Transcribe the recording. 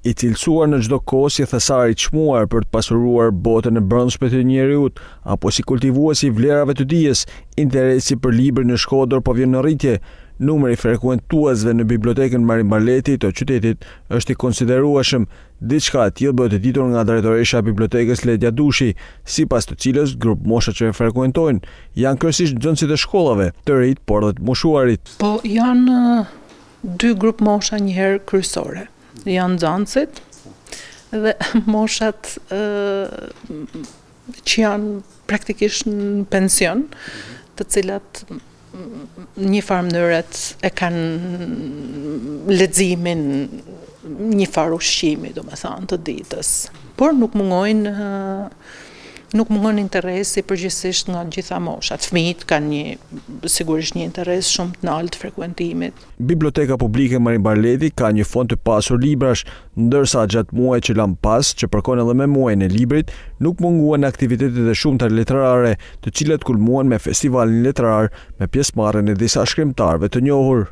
I cilësuar në çdo kohë si thesar I çmuar për të pasuruar botën e brendshme të njeriut, apo si kultivuesi I vlerave të dijes, interesi për librin në Shkodër po vjen në rritje. Numri I frekuentuesve në bibliotekën Marin Barleti të qytetit është I konsiderueshëm, diçka e tillë bëhet e ditur nga drejtoresha e bibliotekës Ledja Dushi, sipas të cilës grup mosha që e frekuentojnë janë kryesisht nxënësit e shkollave, të rinj por dhe të moshuarit. Po janë dy grup mosha njëherë kryesore. Janë nxënësit dhe moshat që janë praktikisht në pension, të cilat një farë mënyrët e kanë leximin, një farë ushqimi, domethënë, të ditës. Por nuk mungon interesi përgjithsisht nga gjitha moshat. Fëmijët kanë sigurisht një interes shumë të lartë frekuentimit. Biblioteka Publike Marin Barleti ka një fond të pasur librash, ndërsa gjatë muajit që lan pas, që përkon edhe me muajin e librit, nuk munguan aktivitetet e shumta letrare, të cilat kulmuan me festivalin letrar me pjesëmarrjen e disa shkrimtarëve të njohur.